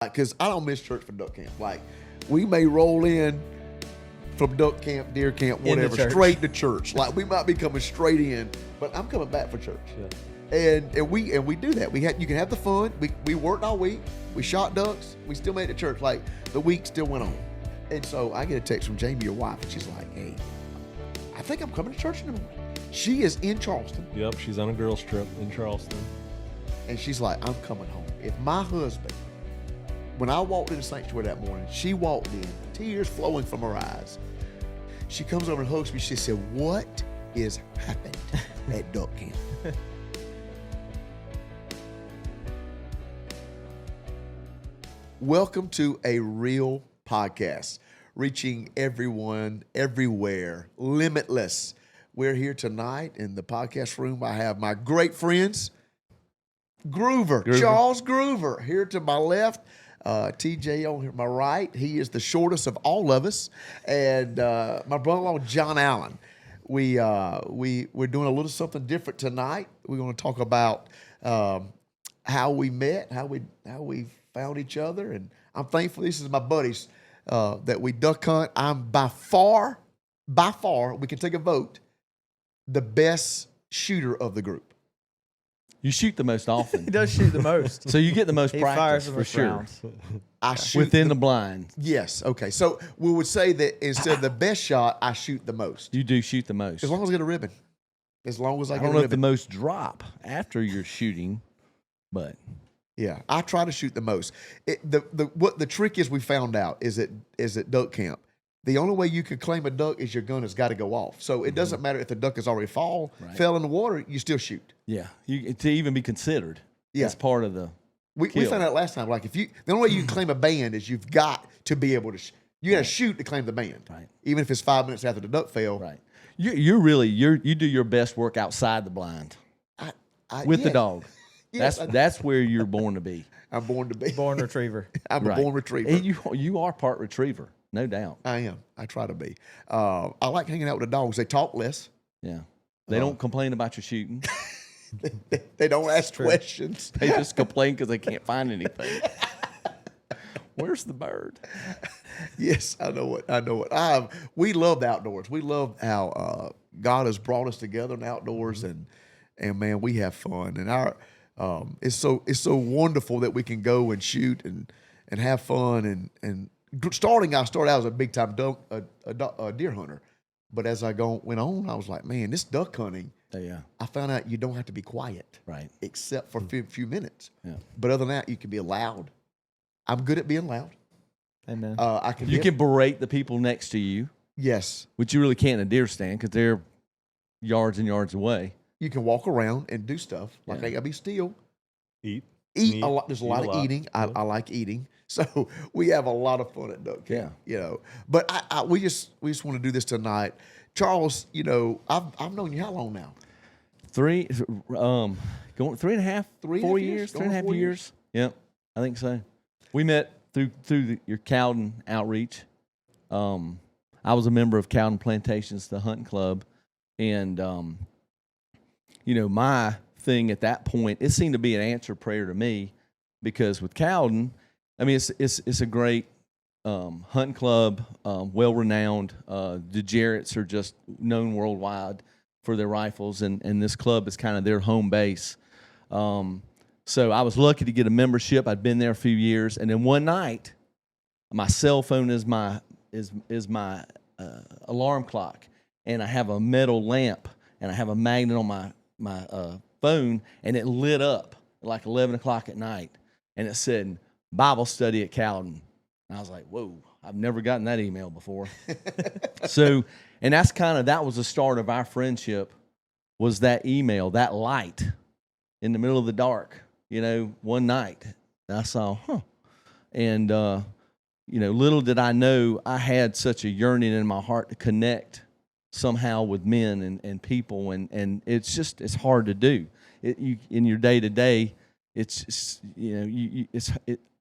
Because I don't miss church for duck camp. Like, we may roll in from duck camp, deer camp, whatever, straight to church. Like, we might be coming straight in, but I'm coming back for church. Yeah. And we do that. You can have the fun. We worked all week. We shot ducks. We still made it to church. Like, the week still went on. And so I get a text from Jamie, your wife, and she's like, hey, I think I'm coming to church in the morning. She is in Charleston. Yep, she's on a girls trip in Charleston. And she's like, I'm coming home. If my husband, when I walked in the sanctuary that morning, she walked in, tears flowing from her eyes. She comes over and hugs me. She said, what is happening at duck camp? Welcome to A Real Podcast, reaching everyone, everywhere, limitless. We're here tonight in the podcast room. I have my great friends, Groover. Charles Groover, here to my left. TJ on here to my right. He is the shortest of all of us. And my brother-in-law, John Allen. We're doing a little something different tonight. We're going to talk about how we met, how we found each other. And I'm thankful this is my buddies that we duck hunt. I'm by far, we can take a vote, the best shooter of the group. You shoot the most often. He does shoot the most. So you get the most He practice fires the for most sure. rounds. I shoot Within the blind. Yes. Okay. So we would say that instead of the best shot, I shoot the most. You do shoot the most. As long as I get a ribbon. As long as I I get don't a know if the ribbon. most drop after you're shooting, but Yeah, I try to shoot the most. What the trick is we found out is at duck camp. The only way you can claim a duck is your gun has got to go off. So it doesn't matter if the duck has already fell in the water, you still shoot. yeah, to even be considered. Yeah. That's part of the We kill. found out last time, like the only way you can claim a band is you've got to be able to, you got to shoot to claim the band. Right. Even if it's 5 minutes after the duck fell. right. You do your best work outside the blind with the dog. Yes, That's where you're born to be. I'm born to be. Born retriever. I'm a born retriever. And you are part retriever, no doubt. I am. I try to be. I like hanging out with the dogs. They talk less. Yeah. They don't complain about your shooting. They don't ask questions. They just complain because they can't find anything. Where's the bird? Yes, I know it. We love the outdoors. We love how God has brought us together in the outdoors, and man, we have fun. And it's so wonderful that we can go and shoot and have fun. And I started out as a big time deer hunter, but as I went on, I was like, man, this duck hunting. Yeah. I found out you don't have to be quiet, Right. except for a few minutes. Yeah. But other than that, you can be loud. I'm good at being loud. Amen. You can berate the people next to you, yes. which you really can't in a deer stand because they're yards and yards away. You can walk around and do stuff. Like I gotta be still. Eat A lot. There's a lot of eating. I like eating. So we have a lot of fun at duck camp. Yeah. But we just want to do this tonight. Charles, I've known you how long now? Going 3.5, 4 years, Going 3.5 4 years. Yep, I think so. We met through your Cowden outreach. I was a member of Cowden Plantations, the hunting club, and my thing at that point, it seemed to be an answered prayer to me, because with Cowden, I mean, it's a great hunting club, well renowned. The Jarretts are just known worldwide for their rifles, and this club is kind of their home base. So I was lucky to get a membership. I'd been there a few years, and then one night, my cell phone is my alarm clock, and I have a metal lamp, and I have a magnet on my phone, and it lit up at like 11 o'clock at night, and it said Bible study at Cowden. And I was like, whoa, I've never gotten that email before. And that was the start of our friendship, was that email, that light in the middle of the dark, one night. And I saw, and, little did I know I had such a yearning in my heart to connect somehow with men and people. And it's hard to do. In your day to day,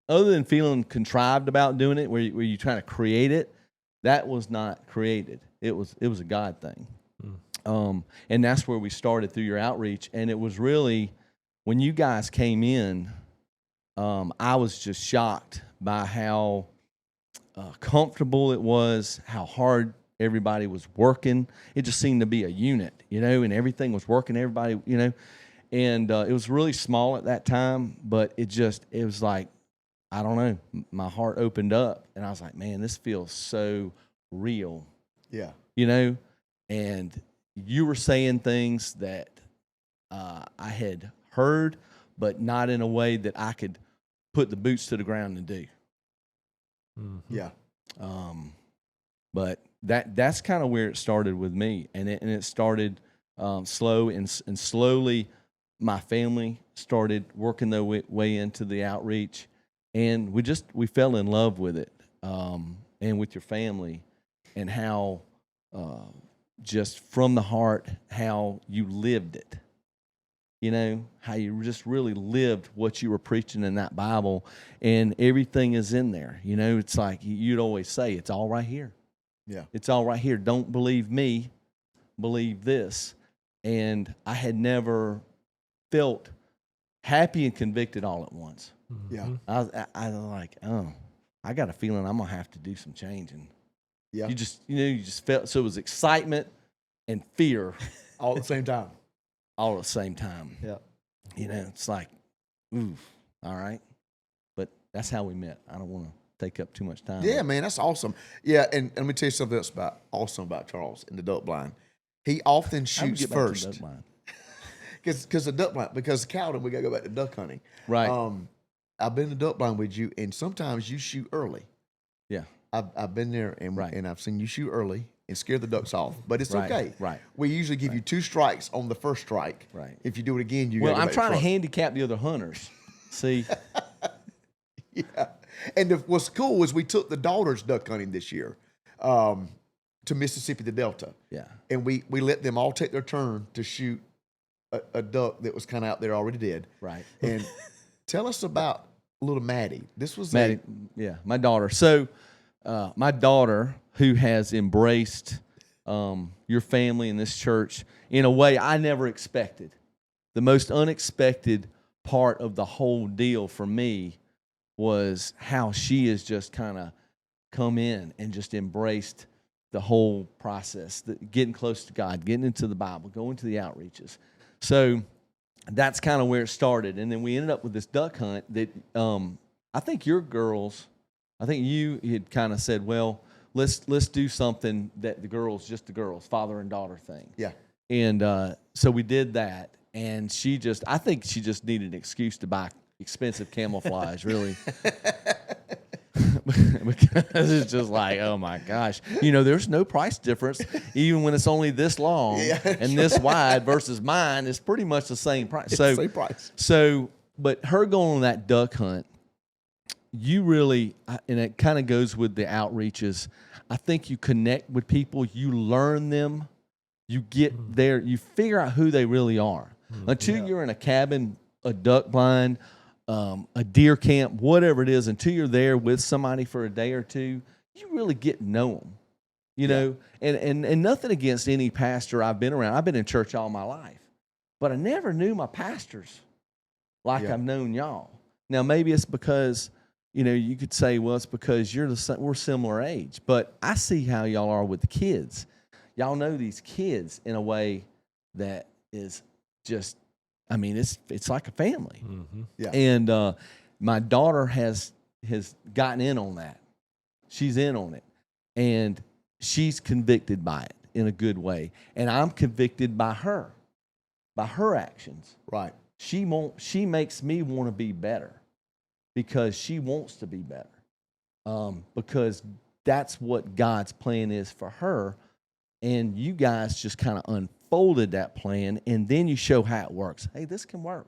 other than feeling contrived about doing it, where you're trying to create it, that was not created. It was a God thing. And that's where we started through your outreach. And it was really when you guys came in, I was just shocked by how comfortable it was, how hard everybody was working. It just seemed to be a unit, and everything was working. Everybody, and it was really small at that time, but it was like, I don't know, my heart opened up, and I was like, man, this feels so real, Yeah. And you were saying things that I had heard, but not in a way that I could put the boots to the ground and do. Yeah. But that's kind of where it started with me, and it started slow, and slowly my family started working their way into the outreach, and we fell in love with it, and with your family, and how just from the heart how you lived it. How you just really lived what you were preaching in that Bible, and everything is in there. It's like you'd always say, it's all right here. Yeah. It's all right here. Don't believe me, believe this. And I had never felt happy and convicted all at once. Yeah. I was like, oh, I got a feeling I'm going to have to do some changing. Yeah. You just felt, so it was excitement and fear All at the same time. all at the same time. Yeah. It's like, ooh, all right. But that's how we met. I don't want to take up too much time. Yeah, man, that's awesome. Yeah, and let me tell you something else awesome about Charles in the duck blind. He often How we shoots get back to first. duck blind? Because the duck blind, because Cowden, we got to go back to duck hunting. Right. I've been to duck blind with you, and sometimes you shoot early. Yeah. I've been there, and Right. and I've seen you shoot early and scare the ducks off, but it's Right, okay. right. We usually give you 2 strikes on the first strike. Right. If you do it again, you Well, gotta go I'm back trying to front. handicap the other hunters. See? Yeah. And what's cool was we took the daughters duck hunting this year to Mississippi, the Delta. Yeah. And we let them all take their turn to shoot a duck that was kind of out there already dead. Right. And tell us about little Maddie. This was Maddie, yeah, my daughter. So, my daughter, who has embraced your family and this church in a way I never expected. The most unexpected part of the whole deal for me was how she has just kind of come in and just embraced the whole process, getting close to God, getting into the Bible, going to the outreaches. So that's kind of where it started. And then we ended up with this duck hunt that I think your girls, I think you had kind of said, well, let's do something that just the girls, father and daughter thing. Yeah. And so we did that. And I think she just needed an excuse to buy expensive camouflage, really. Because it's just like, oh my gosh, there's no price difference, even when it's only this long and this wide versus mine. It's pretty much the same price. It's the same price. So, but her going on that duck hunt, you really, and it kind of goes with the outreaches. I think you connect with people, you learn them, you get there, you figure out who they really are. Until you're in a cabin, a duck blind, a deer camp, whatever it is, until you're there with somebody for a day or two, you really get to know them, know. And nothing against any pastor I've been around. I've been in church all my life, but I never knew my pastors like I've known y'all. Now maybe it's because you could say, well, it's because we're similar age, but I see how y'all are with the kids. Y'all know these kids in a way that is just, it's like a family. Mm-hmm. Yeah. And my daughter has gotten in on that. She's in on it. And she's convicted by it in a good way. And I'm convicted by her actions. Right. She makes me want to be better because she wants to be better. Because that's what God's plan is for her. And you guys just kind of unfolded that plan, and then you show how it works. Hey, this can work.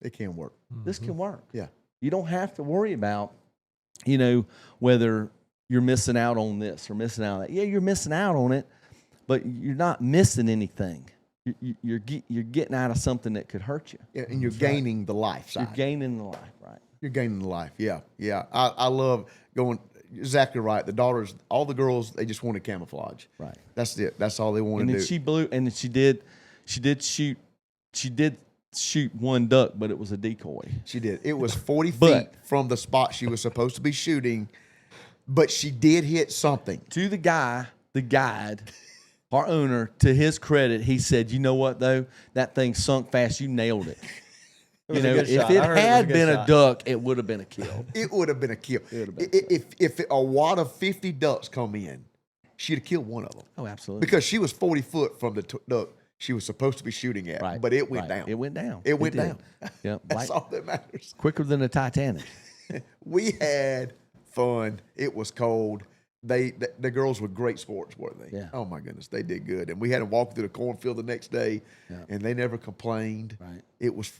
It can work. This can work. Yeah. You don't have to worry about, whether you're missing out on this or missing out on that. Yeah, you're missing out on it, but you're not missing anything. You're getting out of something that could hurt you. Yeah, and you're gaining the life side. You're gaining the life, right? You're gaining the life. Yeah. Yeah. I love going. Exactly right. The daughters, all the girls, they just wanted camouflage. Right. That's it. That's all they wanted And to then do. she blew, and then she did shoot. She did shoot one duck, but it was a decoy. She did. It was 40 feet But- from the spot she was supposed to be shooting, but she did hit something. To the guy, the guide, our owner, to his credit, he said, "You know what though? That thing sunk fast. You nailed it." You was a know, good if shot. it I heard it was a had good been a shot. duck, it would have been a kill. It would have been a kill. would have been If a wad of 50 ducks come in, she'd have killed one of them. Oh, absolutely. Because she was 40 foot from the duck she was supposed to be shooting at, Right, but it went right. down. It went down. It went did. down. Yep. That's Like, all that matters. quicker than the Titanic. We had fun. It was cold. The girls were great sports, weren't they? Yeah. Oh my goodness, they did good. And we had to walk through the cornfield the next day, Yeah. and they never complained. Right. It was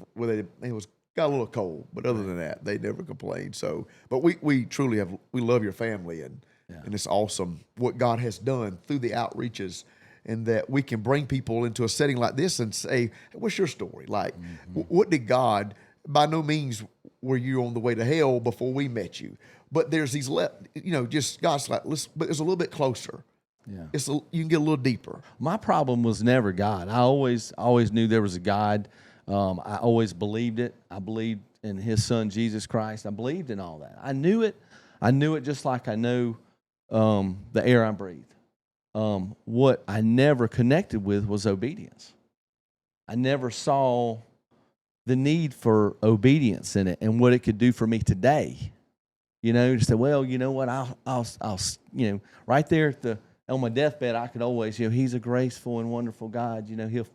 got a little cold, but other than that, they never complained. So, but we truly we love your family, and it's awesome what God has done through the outreaches, and that we can bring people into a setting like this and say, "What's your story? Like, what did God?" By no means were you on the way to hell before we met you, but there's these just God's like, listen, but it's a little bit closer. Yeah. You can get a little deeper. My problem was never God. I always knew there was a God. I always believed it. I believed in His Son Jesus Christ. I believed in all that. I knew it. I knew it just like I know the air I breathe. What I never connected with was obedience. I never saw the need for obedience in it and what it could do for me today. You know, to say, well, you know what, I'll right there on my deathbed, I could always, He's a graceful and wonderful God. He'll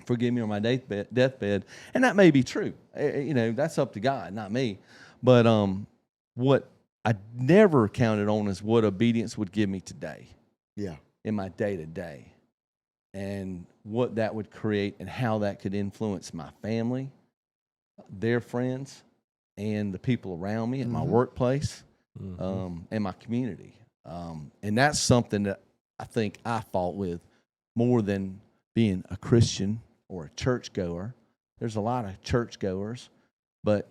forgive me on my deathbed. And that may be true. That's up to God, not me. But what I never counted on is what obedience would give me today. Yeah. In my day-to-day. And what that would create and how that could influence my family, their friends, and the people around me at my workplace, and my community. And that's something that I think I fought with more than being a Christian or a churchgoer. There's a lot of churchgoers, but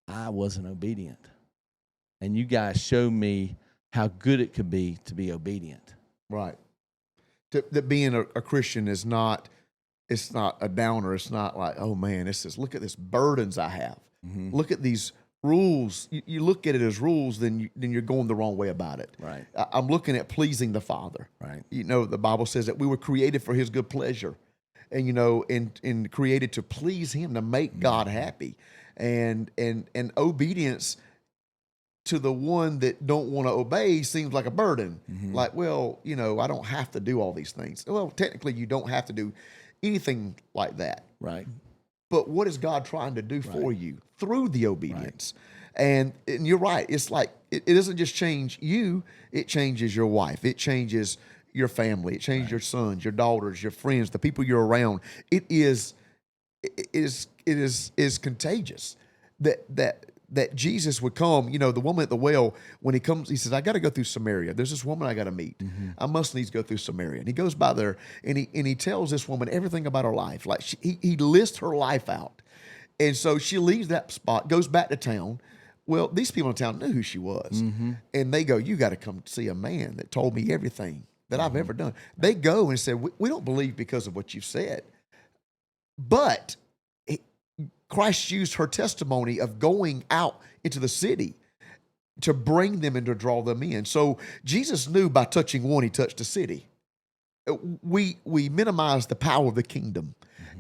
I wasn't obedient. And you guys showed me how good it could be to be obedient. Right. That being a Christian is not, it's not a downer. It's not like, oh man, look at this burdens I have. Mm-hmm. Look at these rules. You look at it as rules, then you're going the wrong way about it. Right. I'm looking at pleasing the Father. Right. The Bible says that we were created for His good pleasure, and and created to please Him, to make God happy, and obedience to the one that don't want to obey seems like a burden. Like, well, I don't have to do all these things. Well, technically, you don't have to do anything like that. Right. But what is God trying to do for you through the obedience? And you're right. It's like it doesn't just change you; it changes your wife. It changes your family. It changes your sons, your daughters, your friends, the people you're around. It is contagious. That Jesus would come. The woman at the well, when He comes, He says, I got to go through Samaria. There's this woman I got to meet. I must needs go through Samaria. And He goes by there, and he tells this woman everything about her life. Like he lists her life out. And so she leaves that spot, goes back to town. Well, these people in town knew who she was. And they go, you got to come see a man that told me everything that I've ever done. They go and say, we don't believe because of what you've said. But Christ used her testimony of going out into the city to bring them and to draw them in. So Jesus knew by touching one, He touched a city. We minimize the power of the kingdom,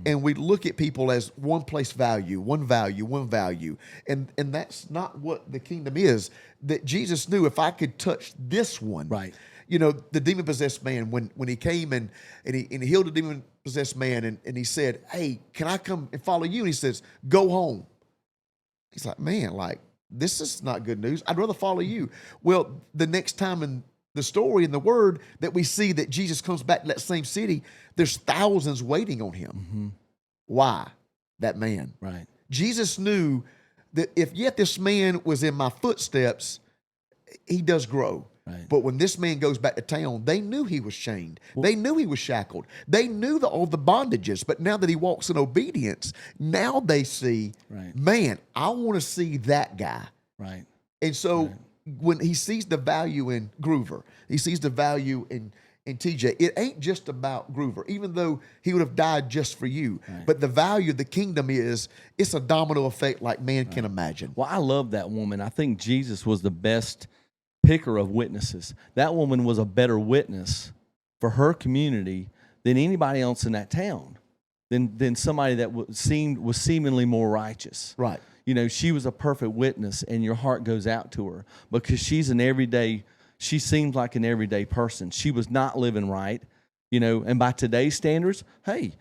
and we look at people as one place value, one value. And that's not what the kingdom is. That Jesus knew, if I could touch this one, Right. The demon-possessed man, when he came and he healed the demon-possessed man, and he said, hey, can I come and follow you? And he says, go home. He's like, man, like, this is not good news. I'd rather follow you. Well, the next time in the story in the word that we see that Jesus comes back to that same city, there's thousands waiting on Him. Why? That man. Right. Jesus knew that if yet this man was in my footsteps, he does grow. Right. But when this man goes back to town, they knew he was chained. They knew he was shackled. They knew all the bondages. But now that he walks in obedience, now they see, Right. man, I want to see that guy. Right. And so when he sees the value in Groover, he sees the value in And TJ, it ain't just about Groover, even though he would have died just for you. Right. But the value of the kingdom is it's a domino effect like man can imagine. Well, I love that woman. I think Jesus was the best picker of witnesses. That woman was a better witness for her community than anybody else in that town, than somebody that was seemingly more righteous. Right. You know, she was a perfect witness, and your heart goes out to her because she's an everyday. She seems like an everyday person. She was not living right, you know, and by today's standards, hey,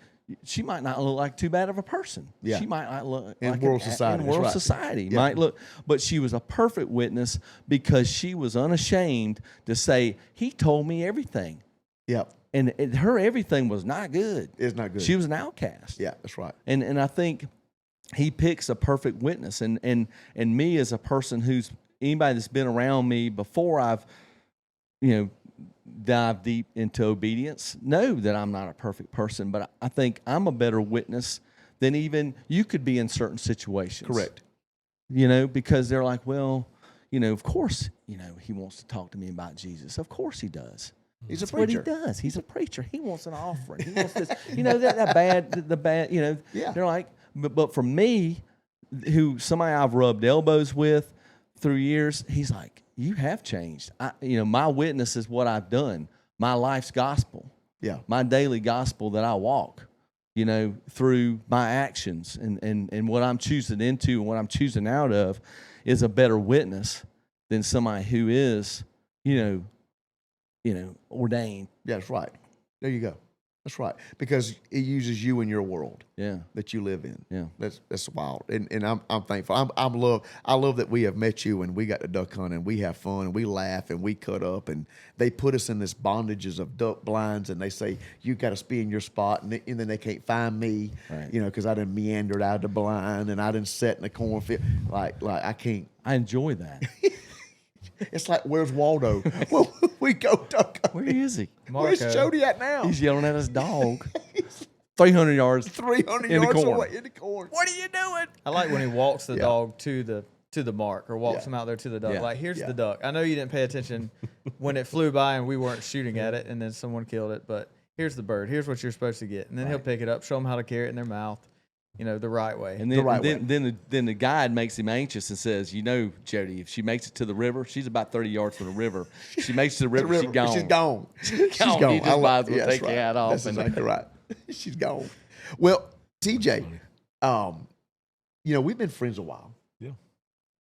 she might not look like too bad of a person. Yeah. She might not look in like world society. In world society, yeah. Might look, but she was a perfect witness because she was unashamed to say, he told me everything. Yep. And her everything was not good. It's not good. She was an outcast. Yeah, that's right. And I think he picks a perfect witness. And me as a person who's anybody that's been around me before I've, you know, dive deep into obedience, know that I'm not a perfect person, but I think I'm a better witness than even you could be in certain situations. Correct. You know, because they're like, well, you know, of course, you know, he wants to talk to me about Jesus. Of course he does. He's a That's preacher. what he does. He's a preacher. He wants an offering. He wants this, you know, the bad, you know, yeah. They're like, but for me, who somebody I've rubbed elbows with through years, he's like, you have changed. You know, my witness is what I've done. My life's gospel. Yeah. My daily gospel that I walk, you know, through my actions and what I'm choosing into and what I'm choosing out of is a better witness than somebody who is, you know, ordained. Yeah, that's right. There you go. That's right. Because it uses you in your world. Yeah. That you live in. Yeah. That's wild. And I'm thankful. I love that we have met you and we got to duck hunt and we have fun and we laugh and we cut up and they put us in this bondages of duck blinds and they say you got to be in your spot and then they can't find me. Right. You know, because I done meandered out of the blind and I done sat in the cornfield. Like I can't. I enjoy that. It's like, where's Waldo? Well, we go duck hunting. Where is he? Where's Jody at now? He's yelling at his dog. 300 yards. 300 in yards the corn. away in the corn. What are you doing? I like when he walks the dog to the mark or walks him out there to the duck. Yeah. Like, here's the duck. I know you didn't pay attention when it flew by and we weren't shooting at it and then someone killed it, but here's the bird. Here's what you're supposed to get. And then he'll pick it up, show them how to carry it in their mouth, you know, the right way. And then the guide makes him anxious and says, you know, Jody, if she makes it to the river, she's about 30 yards from the river. If she makes it to the river, she's gone. She's gone. She's gone. He just might as well take right. your hat off. That's exactly right. She's gone. Well, TJ, you know, we've been friends a while. Yeah.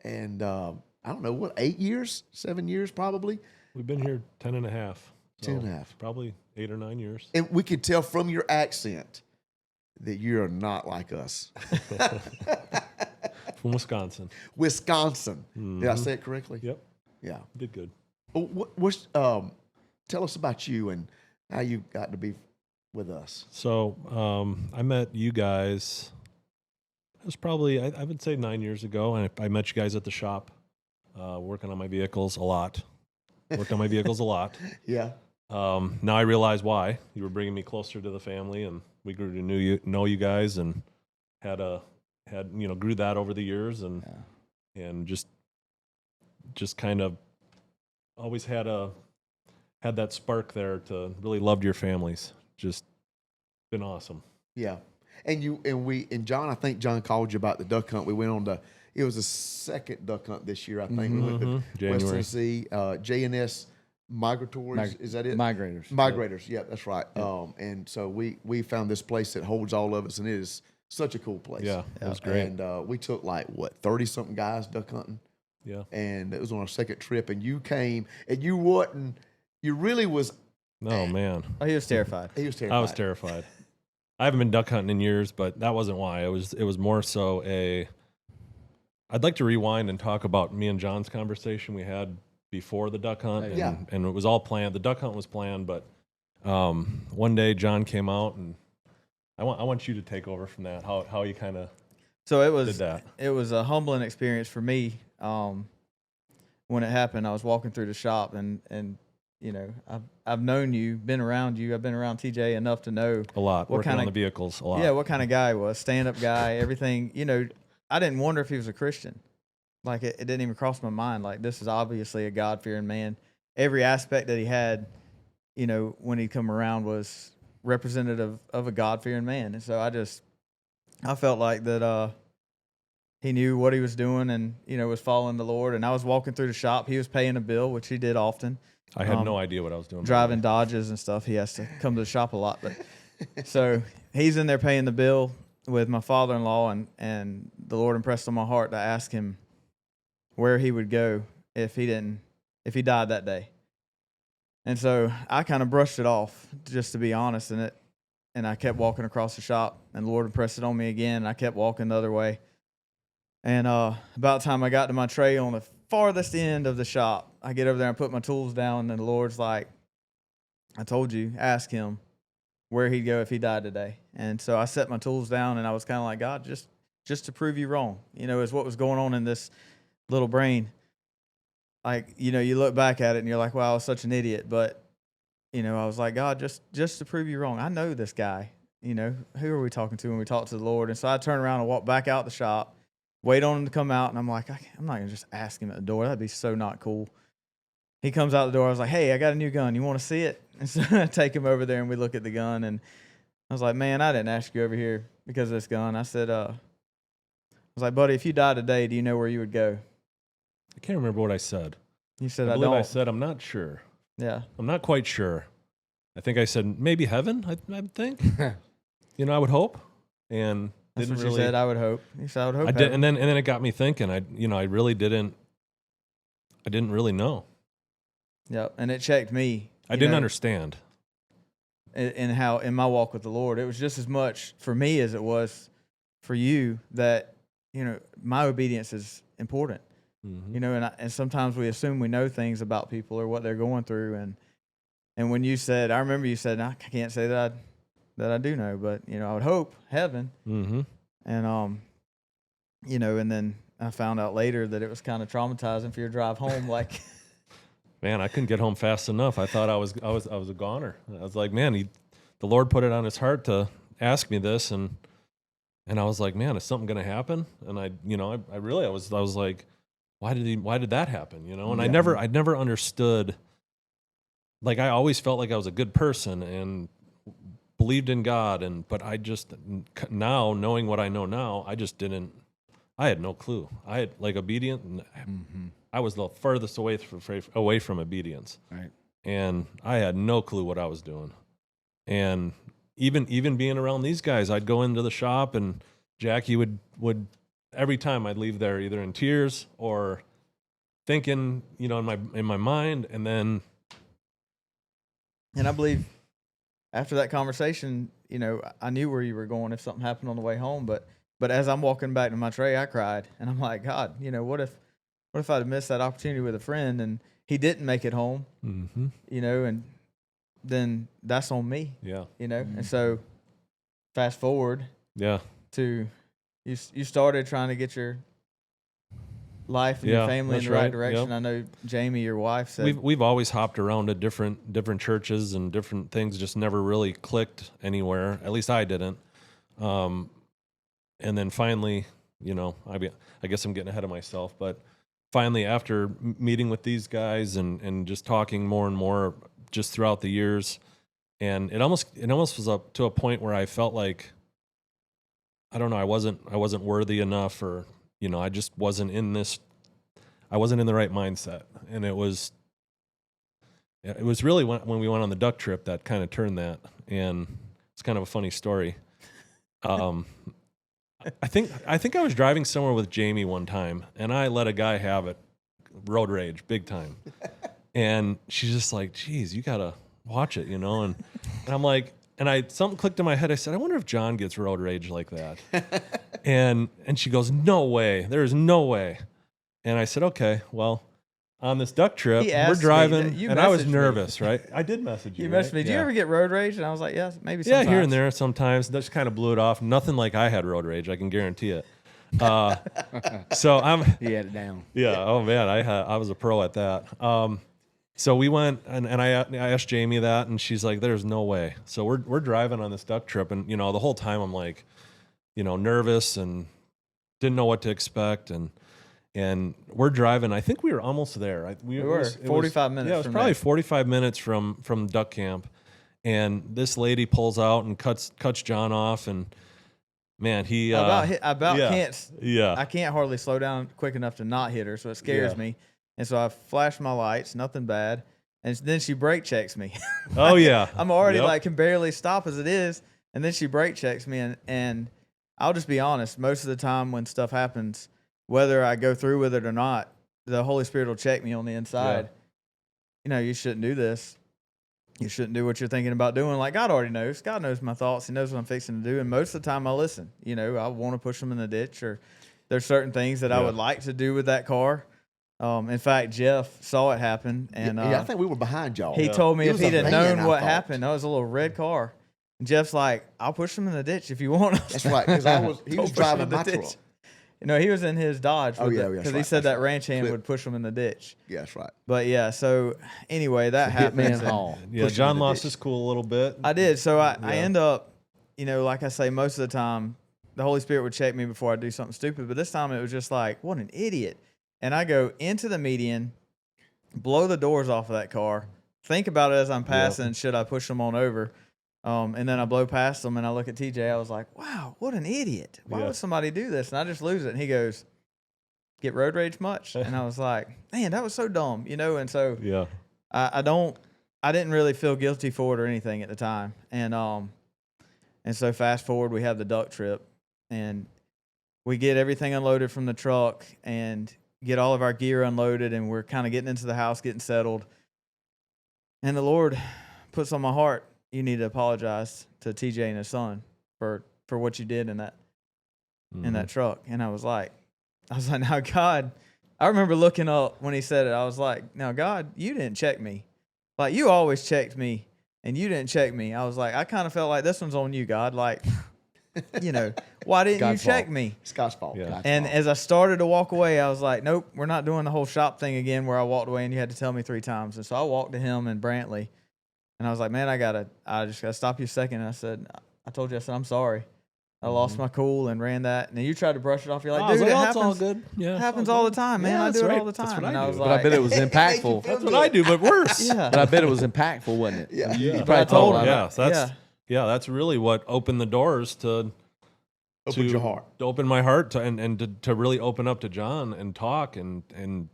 And I don't know, what, 8 years, 7 years probably? We've been here 10 and a half. 10 and a half. Probably 8 or 9 years. And we could tell from your accent that you're not like us. From Wisconsin. Wisconsin. Mm-hmm. Did I say it correctly? Yep. Yeah. Did good. Tell us about you and how you got to be with us. So I met you guys, it was probably, I would say 9 years ago. And I met you guys at the shop, working on my vehicles a lot. Worked on my vehicles a lot. Yeah. Now I realize why. You were bringing me closer to the family, and we grew to know you guys, and had grew that over the years, and just kind of always had that spark there to really loved your families. Just been awesome. Yeah. And John, I think John called you about the duck hunt. We went on it was the second duck hunt this year, I think. We went to January. West Tennessee, J&S Migratories. Is that it? Migrators. Migrators. Yeah, that's right. Yeah. And so we found this place that holds all of us, and it is such a cool place. Yeah, it was great. And we took 30-something guys duck hunting. Yeah. And it was on our second trip, and you came, and you really was. Oh, man. Oh, he was terrified. He was terrified. I was terrified. I haven't been duck hunting in years, but that wasn't why. It was more so I'd like to rewind and talk about me and John's conversation we had before the duck hunt. And it was all planned. The duck hunt was planned, but one day John came out, and I want you to take over from that, how you kind of did that. It was a humbling experience for me. When it happened, I was walking through the shop, and you know, I've known you, been around you. I've been around TJ enough to know a lot, what working kind on the vehicles a lot. Yeah, what kind of guy he was, stand-up guy, everything. You know, I didn't wonder if he was a Christian. Like, it didn't even cross my mind. Like, this is obviously a God-fearing man. Every aspect that he had, you know, when he'd come around was representative of a God-fearing man. And so I felt like that he knew what he was doing and, you know, was following the Lord. And I was walking through the shop. He was paying a bill, which he did often. I had no idea what I was doing. Driving Dodges and stuff. He has to come to the shop a lot. But so he's in there paying the bill with my father-in-law, and the Lord impressed on my heart to ask him where he would go if he died that day. And so I kind of brushed it off, just to be honest, and I kept walking across the shop, and the Lord impressed it on me again, and I kept walking the other way. And about the time I got to my tray on the farthest end of the shop, I get over there and put my tools down, and the Lord's like, I told you, ask him where he'd go if he died today. And so I set my tools down, and I was kind of like, God, just to prove you wrong, you know, is what was going on in this little brain. Like, you know, you look back at it and you're like, wow, I was such an idiot. But, you know, I was like, God, just to prove you wrong. I know this guy. You know, who are we talking to when we talk to the Lord? And so I turn around and walk back out the shop, wait on him to come out. And I'm like, I'm not going to just ask him at the door. That'd be so not cool. He comes out the door. I was like, hey, I got a new gun. You want to see it? And so I take him over there and we look at the gun. And I was like, man, I didn't ask you over here because of this gun. I said, I was like, buddy, if you died today, do you know where you would go? I can't remember what I said. You said, I I believe don't. I said, I'm not sure. Yeah. I'm not quite sure. I think I said maybe heaven. I think. You know, I would hope. And That's didn't what really. you said. I would hope. You said I would hope. I did, and then it got me thinking. I really didn't. I didn't really know. Yep. And it checked me. I didn't understand. And how in my walk with the Lord, it was just as much for me as it was for you that, you know, my obedience is important. Mm-hmm. You know, and sometimes we assume we know things about people or what they're going through, and when you said, I remember you said, I can't say that I do know, but you know, I would hope heaven, Mm-hmm. and you know, and then I found out later that it was kind of traumatizing for your drive home, like. Man, I couldn't get home fast enough. I thought I was a goner. I was like, man, the Lord put it on his heart to ask me this, and I was like, man, is something going to happen? And I was like, why did that happen? You know, and Yeah. I'd never understood. Like, I always felt like I was a good person and believed in God, but I just, now knowing what I know now, I had no clue. I had like obedient. I was the furthest away from obedience. Right. And I had no clue what I was doing. And even being around these guys, I'd go into the shop and Jackie would every time I'd leave there either in tears or thinking, you know, in my mind, and then. And I believe after that conversation, you know, I knew where you were going if something happened on the way home. But as I'm walking back to my tray, I cried, and I'm like, God, you know, what if I'd missed that opportunity with a friend and he didn't make it home, Mm-hmm. you know, and then that's on me, Yeah. you know. And so fast forward Yeah. to you started trying to get your life and your Yeah, family in that's the right right. direction. Yep. I know Jamie, your wife, said We've always hopped around to different churches and different things, just never really clicked anywhere. At least I didn't. And then finally, you know, I guess I'm getting ahead of myself, but finally after meeting with these guys and just talking more and more just throughout the years, and it almost was up to a point where I felt like, I don't know, I wasn't worthy enough, or, you know, I just wasn't in the right mindset. And it was really when we went on the duck trip that kind of turned that. And it's kind of a funny story. I think I was driving somewhere with Jamie one time, and I let a guy have it, road rage, big time. And she's just like, geez, you gotta watch it, you know? And I'm like, something clicked in my head. I said, I wonder if John gets road rage like that. and she goes, no way. There is no way. And I said, okay, well, on this duck trip, He we're asked me driving, that- you and I was messaged me. nervous, right? I did message you. you messaged right? me. Do you Yeah. ever get road rage? And I was like, yes, maybe Yeah, sometimes. here and there sometimes. Just kind of blew it off. Nothing like I had road rage, I can guarantee it. So He had it down. yeah. Oh man, I was a pro at that. So we went and I asked Jamie that, and she's like, "There's no way." So we're driving on this duck trip, and you know, the whole time I'm like, you know, nervous and didn't know what to expect, and and we're driving. I think we were almost there. We were 45 minutes. Yeah, it was probably 45 minutes from duck camp, and this lady pulls out and cuts John off, and man, he I can't hardly slow down quick enough to not hit her, so it scares me. And so I flash my lights, nothing bad, and then she brake checks me. Oh yeah, I'm already like can barely stop as it is, and then she brake checks me, and I'll just be honest. Most of the time when stuff happens, whether I go through with it or not, the Holy Spirit will check me on the inside. Yeah. You shouldn't do this. You shouldn't do what you're thinking about doing. Like God already knows. God knows my thoughts. He knows what I'm fixing to do. And most of the time I listen. I want to push them in the ditch, or there's certain things that I would like to do with that car. In fact, Jeff saw it happen. And I think we were behind y'all. He told me if he'd have known what happened, that was a little red car. And Jeff's like, I'll push him in the ditch if you want us. That's right. Because he was driving my truck. He was in his Dodge. Because he said that ranch hand would push him in the ditch. Yeah, that's right. But so anyway, that happened. Yeah, John lost his cool a little bit. I did. So I end up, like I say, most of the time, the Holy Spirit would check me before I do something stupid. But this time it was just like, what an idiot. And I go into the median, blow the doors off of that car, think about it as I'm passing, should I push them on over? And then I blow past them, and I look at TJ. I was like, wow, what an idiot. Why would somebody do this? And I just lose it. And he goes, get road rage much? And I was like, man, that was so dumb, And so I didn't really feel guilty for it or anything at the time. And so fast forward, we have the duck trip, and we get everything unloaded from the truck and get all of our gear unloaded, and we're kind of getting into the house, getting settled. And the Lord puts on my heart, you need to apologize to TJ and his son for what you did in that truck. And I was like, now God, I remember looking up when he said it. I was like, now God, you didn't check me. Like you always checked me, and you didn't check me. I was like, I kind of felt like this one's on you, God. Like, why didn't you check me? It's God's fault. Yeah. And as I started to walk away, I was like, nope, we're not doing the whole shop thing again where I walked away and you had to tell me 3 times. And so I walked to him in Brantley, and I was like, man, I just got to stop you a second. And I said, I'm sorry. I lost my cool and ran that. And then you tried to brush it off. You're like, dude, it happens. All good. Yeah, it happens all the time, man. I do it all the time. That's what and I was do. like, But I bet it was impactful. That's what I do, but worse. Yeah. But I bet it was impactful, wasn't it? Yeah. You But I probably told told him. Yeah, that's really what opened the doors to Open your heart. To open my heart to really open up to John and talk and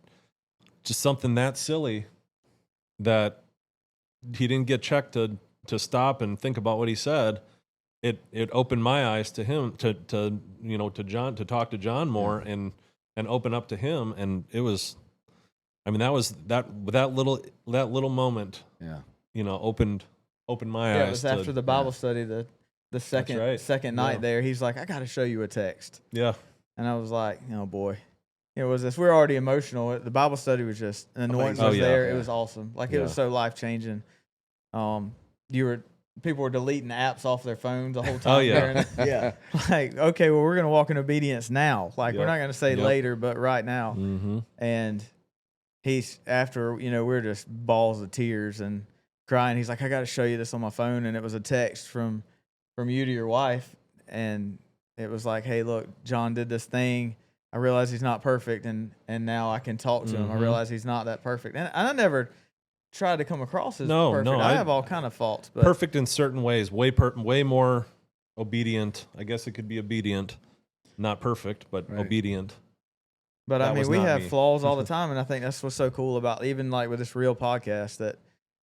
just something that silly that he didn't get checked to stop and think about what he said. It opened my eyes to him to John, to talk to John more and open up to him. And it was, that little moment, opened my eyes. It was after the Bible study, the second night there. He's like, I got to show you a text. Yeah. And I was like, oh boy. It was this. We're already emotional. The Bible study was just, an anointing was there. Yeah. It was awesome. Like it was so life changing. People were deleting apps off their phones the whole time. Oh yeah. Yeah. Like, okay, well, we're going to walk in obedience now. Like we're not going to say later, but right now. Mm-hmm. And he's after, we're just balls of tears and crying. He's like, I got to show you this on my phone. And it was a text from you to your wife. And it was like, hey, look, John did this thing. I realize he's not perfect. And now I can talk to him. I realize he's not that perfect. And I never tried to come across as perfect. I have all kind of faults. But perfect in certain ways. Way more obedient. I guess it could be obedient. Not perfect, but obedient. But we have flaws all the time. And I think that's what's so cool about even like with this real podcast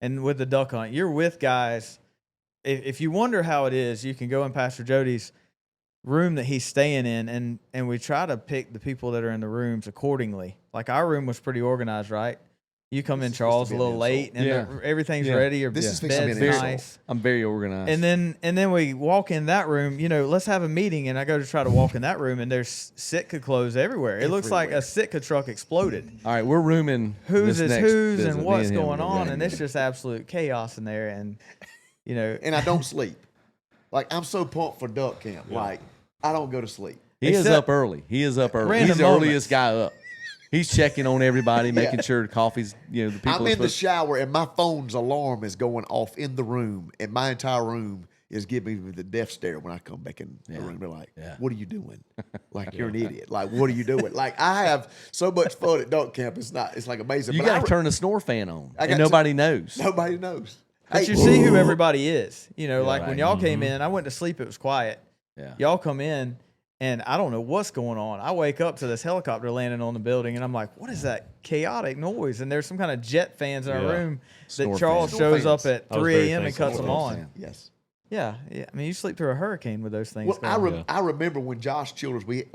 and with the duck hunt, you're with guys. If you wonder how it is, you can go in Pastor Jody's room that he's staying in, and we try to pick the people that are in the rooms accordingly. Like our room was pretty organized, right? You come in, Charles, a little late, and everything's ready. Your bed's nice. I'm very organized. And then we walk in that room. Let's have a meeting, and I go to try to walk in that room, and there's Sitka clothes everywhere. It looks like a Sitka truck exploded. All right, we're rooming. Whose and what's going on, and it's just absolute chaos in there, and And I don't sleep. Like I'm so pumped for duck camp. Yeah. Like I don't go to sleep. He is up early. He's the earliest guy up. He's checking on everybody, making sure the coffee's, the people. I'm in the shower and my phone's alarm is going off in the room, and my entire room is give me the death stare when I come back in the room. They're like, what are you doing? Like, you're an idiot. Like, what are you doing? Like, I have so much fun at dunk camp. It's like amazing. You But got to turn the snore fan on, and nobody knows. Nobody knows. But you see who everybody is. You know, like right. when y'all came in, I went to sleep. It was quiet. Yeah. Y'all come in, and I don't know what's going on. I wake up to this helicopter landing on the building, and I'm like, what is that chaotic noise? And there's some kind of jet fans in our room Snore that Charles fans. shows Snore up at 3 a.m. and cuts them on. Yes. Yeah. I mean, you sleep through a hurricane with those things. Well, I remember when Josh Childers, we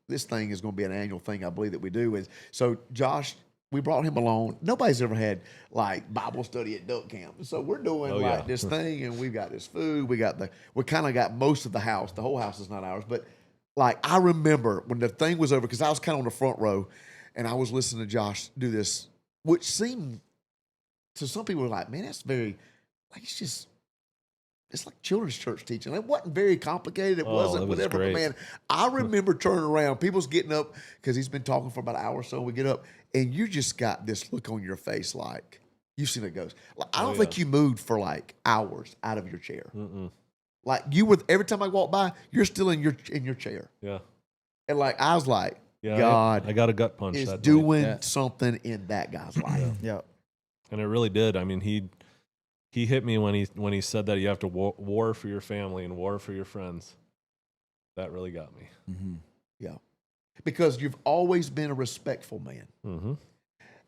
this thing is going to be an annual thing, I believe, that we do. Is so Josh, we brought him along. Nobody's ever had like Bible study at dunk camp, so we're doing this thing, and we've got this food. We kind of got most of the house. The whole house is not ours, but like I remember when the thing was over, because I was kind of on the front row, and I was listening to Josh do this, which seemed to some people like, man, that's very like it's like children's church teaching. It wasn't very complicated. It wasn't whatever. But man, I remember turning around. People's getting up because he's been talking for about an hour or so. We get up, and you just got this look on your face like you've seen it goes. Like, I don't think you moved for like hours out of your chair. Like you were every time I walked by, you're still in your chair. Yeah. And like I was like, God, I got a gut punch. is that doing night. something in that guy's life. Yeah. And it really did. I mean, he hit me when he said that you have to war for your family and war for your friends. That really got me. Mm-hmm. Yeah. Because you've always been a respectful man. Mm-hmm.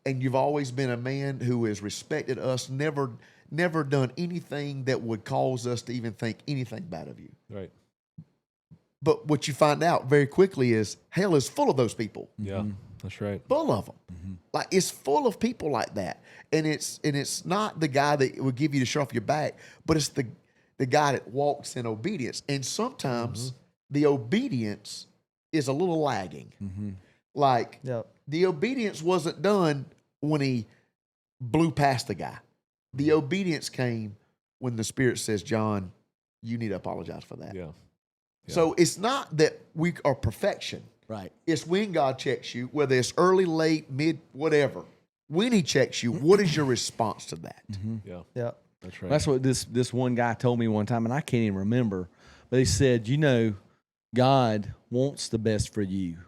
And you've always been a man who has respected us, never done anything that would cause us to even think anything bad of you. Right. But what you find out very quickly is hell is full of those people. Yeah, that's right. Full of them. Like it's full of people like that. And it's not the guy that will give you the shirt off your back, but it's the guy that walks in obedience. And sometimes the obedience is a little lagging. Like the obedience wasn't done when he blew past the guy. The obedience came when the Spirit says, John, you need to apologize for that. Yeah. So it's not that we are perfection. Right. It's when God checks you, whether it's early, late, mid, whatever. When he checks you, what is your response to that? Yeah. Yeah. That's right. That's what this one guy told me one time, and I can't even remember. But he said, God wants the best for you,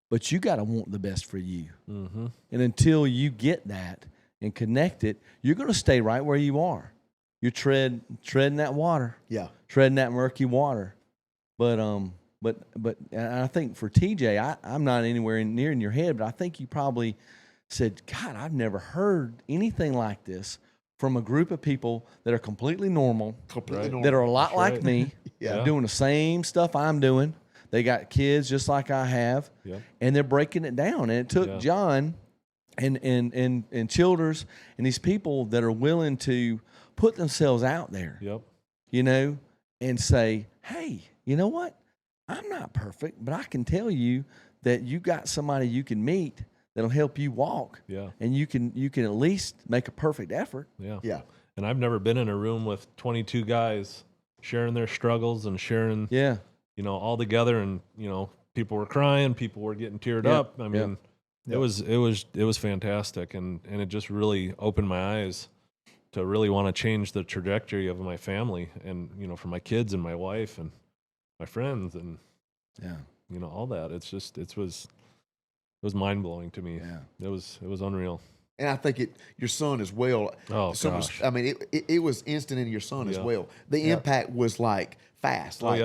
but you got to want the best for you. Mm-hmm. And until you get that and connect it, you're going to stay right where you are. You're treading that water. Yeah. Treading that murky water. But and I think for TJ, I'm not anywhere near in your head, but I think you probably said, God, I've never heard anything like this from a group of people that are completely normal, that are a lot like me, doing the same stuff I'm doing. They got kids just like I have, and they're breaking it down. And it took John and Childers and these people that are willing to put themselves out there, and say, hey, you know what? I'm not perfect, but I can tell you that you got somebody you can meet that'll help you walk. Yeah. And you can at least make a perfect effort. Yeah. Yeah. And I've never been in a room with 22 guys sharing their struggles and sharing, all together. And, people were crying, people were getting teared up. I mean, it was fantastic. And it just really opened my eyes to really want to change the trajectory of my family and, for my kids and my wife and my friends and, all that. It was mind blowing to me. Yeah. It was unreal. And I think your son as well. Oh, gosh. I mean, it was instant in your son as well. The impact was like fast. Like,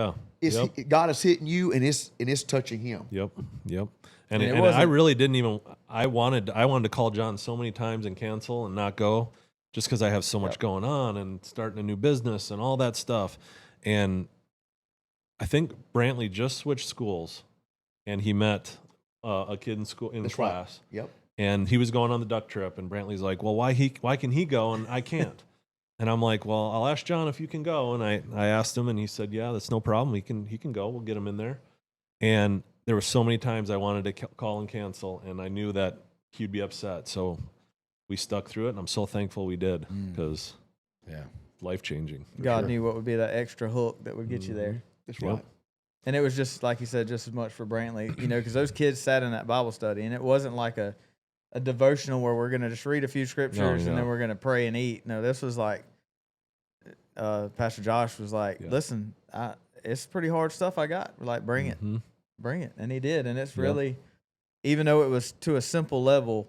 God is hitting you and it's touching him. Yep. And I really didn't even. I wanted to call John so many times and cancel and not go, just because I have so much going on and starting a new business and all that stuff. And I think Brantley just switched schools, and he met a kid in school in class. Right. Yep. And he was going on the duck trip, and Brantley's like, "Well, why can he go and I can't?" And I'm like, "Well, I'll ask John if you can go." And I asked him, and he said, "Yeah, that's no problem. He can go. We'll get him in there." And there were so many times I wanted to call and cancel, and I knew that he'd be upset. So we stuck through it, and I'm so thankful we did, because life-changing. God knew what would be that extra hook that would get you there. That's right. And it was just, like you said, just as much for Brantley, because those kids sat in that Bible study, and it wasn't like a devotional where we're going to just read a few scriptures and then we're going to pray and eat. No, this was like, Pastor Josh was like, listen, it's pretty hard stuff I got. We're like, bring it. And he did. And it's really, even though it was to a simple level,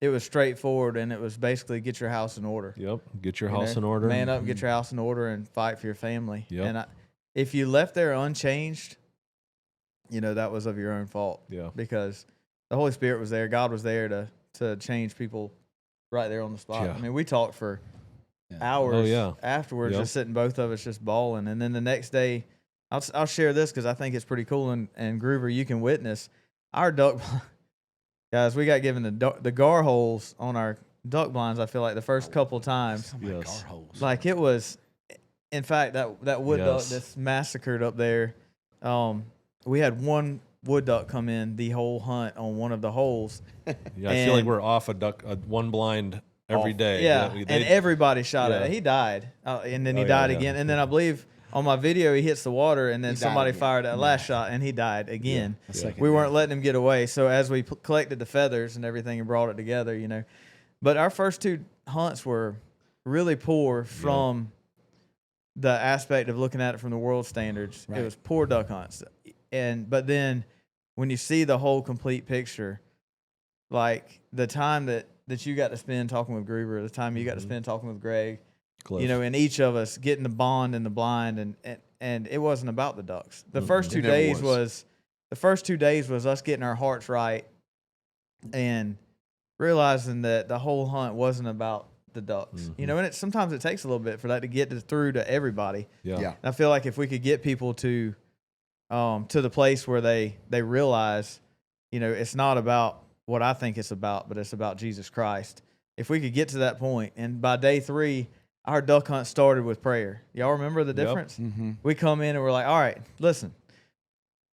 it was straightforward, and it was basically get your house in order. Yep. Get your house in order. Man up, get your house in order, and fight for your family. Yep. And if you left there unchanged, that was of your own fault. Yeah. Because the Holy Spirit was there. God was there to change people right there on the spot. Yeah. I mean, we talked for hours afterwards, Yep. just sitting both of us just bawling. And then the next day, I'll share this because I think it's pretty cool. And Groover, you can witness our duck. Guys, we got given the gar holes on our duck blinds, I feel like, the first couple times. Yes. Like, it was, in fact, that wood duck that's massacred up there, we had one wood duck come in the whole hunt on one of the holes. Yeah, I feel like we're off one blind every day. Yeah, and everybody shot at it. He died, and then he died again. And then I believe on my video, he hits the water, and then somebody fired that last shot, and he died again. Yeah. We weren't letting him get away. So as we collected the feathers and everything and brought it together, But our first two hunts were really poor from the aspect of looking at it from the world standards. Right. It was poor duck hunts. But then when you see the whole complete picture, like the time that you got to spend talking with Groover, the time you got to spend talking with Greg, Cliff. And each of us getting the bond in the blind, and it wasn't about the ducks. The first 2 days was us getting our hearts right and realizing that the whole hunt wasn't about the ducks. And sometimes it takes a little bit for that to get through to everybody. Yeah. And I feel like if we could get people to the place where they realize, it's not about what I think it's about, but it's about Jesus Christ. If we could get to that point, and by day 3, our duck hunt started with prayer. Y'all remember the difference? Mm-hmm. We come in and we're like, all right, listen,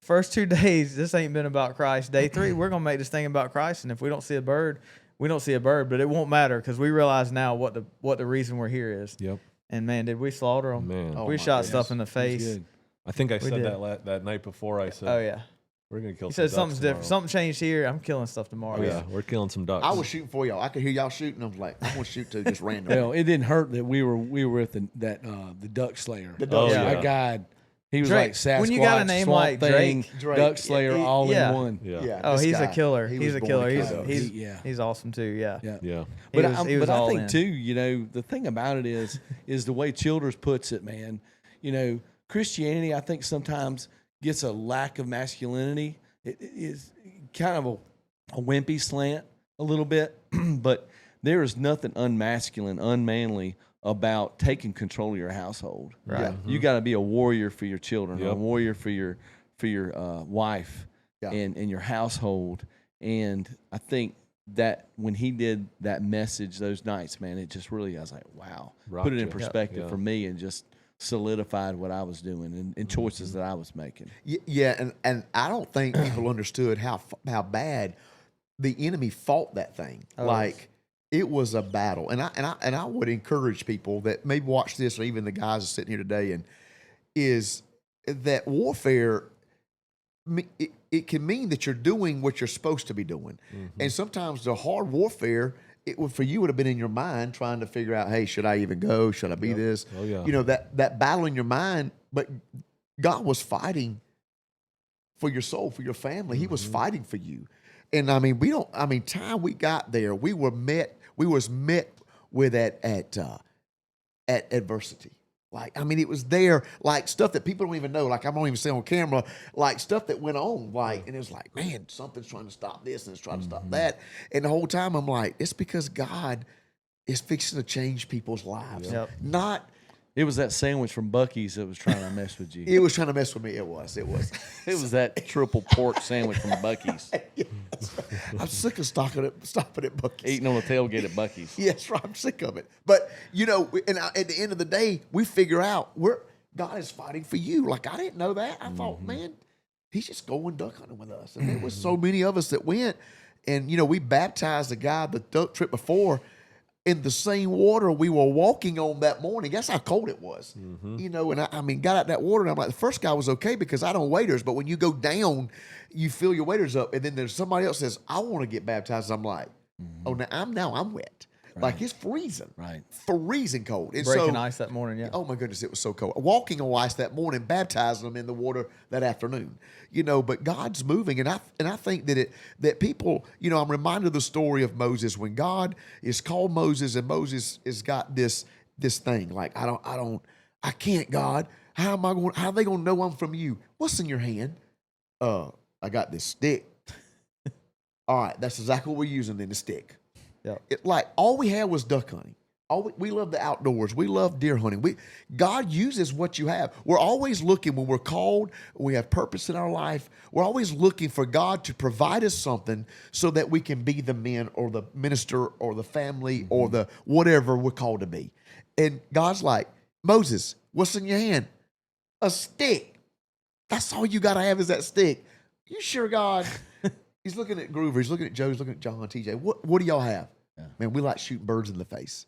first 2 days, this ain't been about Christ. Day 3, we're going to make this thing about Christ. And if we don't see a bird, we don't see a bird, but it won't matter because we realize now what the reason we're here is. Yep. And man, did we slaughter them? Man. We shot stuff in the face. I think I said that night before. I said, oh, yeah. We're going to kill some ducks said something's tomorrow. different. Something changed here. I'm killing stuff tomorrow. Oh, yeah, we're killing some ducks. I was shooting for y'all. I could hear y'all shooting. I was like, I'm going to shoot too, just random. Well, it didn't hurt that we were with the duck slayer. The duck slayer. My God. He was Drake, like Sasquatch, when you got a name Swamp like Thing, Drake, Duck Slayer, all in one. Yeah. Oh, he's a killer. He he's a was killer. born to He's awesome too. Yeah. Yeah. But I think too, the thing about it is the way Childers puts it, man. Christianity, I think sometimes gets a lack of masculinity. It is kind of a wimpy slant a little bit, but there is nothing unmasculine, unmanly about taking control of your household. Right. Yeah. You got to be a warrior for your children, a warrior for your wife and your household. And I think that when he did that message those nights, man, it just really, I was like, wow. Put it in perspective for me and just solidified what I was doing and choices that I was making. Yeah, and I don't think people understood how bad the enemy fought that thing. It was a battle, and I would encourage people that maybe watch this, or even the guys that are sitting here today, and is that warfare. It can mean that you're doing what you're supposed to be doing, and sometimes the hard warfare. For you would have been in your mind trying to figure out, hey, should I even go? Should I be this? Oh, yeah. That battle in your mind, but God was fighting for your soul, for your family. He was fighting for you. And time we got there, we was met with at adversity. It was there, stuff that people don't even know. I won't even say on camera, stuff that went on. And it was like, man, something's trying to stop this and it's trying to stop that. And the whole time I'm like, it's because God is fixing to change people's lives. Yep. Not. It was that sandwich from Buc-ee's that was trying to mess with you. It was trying to mess with me. It was. It was that triple pork sandwich from Buc-ee's. Yes. I'm sick of stopping at Buc-ee's. Eating on the tailgate at Buc-ee's. Yes, right. I'm sick of it. But, and at the end of the day, we figure out God is fighting for you. I didn't know that. I thought, man, he's just going duck hunting with us. And there was so many of us that went. And, we baptized a guy the duck trip before in the same water we were walking on that morning. That's how cold it was. And got out that water, and I'm like, the first guy was okay because I don't waders, but when you go down, you fill your waders up, and then there's somebody else says, I want to get baptized. I'm like, oh, now I'm wet. Like it's freezing. Right. Freezing cold. And Breaking so, ice that morning, yeah. oh my goodness, it was so cold. Walking on ice that morning, baptizing them in the water that afternoon. But God's moving, and I think that people, I'm reminded of the story of Moses when God is called Moses, and Moses has got this thing like I can't, God. How are they gonna know I'm from you? What's in your hand? I got this stick. All right, that's exactly what we're using in the stick. Yeah. Like all we had was duck hunting. We love the outdoors. We love deer hunting. God uses what you have. We're always looking when we're called, we have purpose in our life. We're always looking for God to provide us something so that we can be the men or the minister or the family or the whatever we're called to be. And God's like, Moses, what's in your hand? A stick. That's all you got to have is that stick. You sure, God? He's looking at Groover. He's looking at Joe. He's looking at John, TJ. What do y'all have? Yeah. Man, we like shooting birds in the face.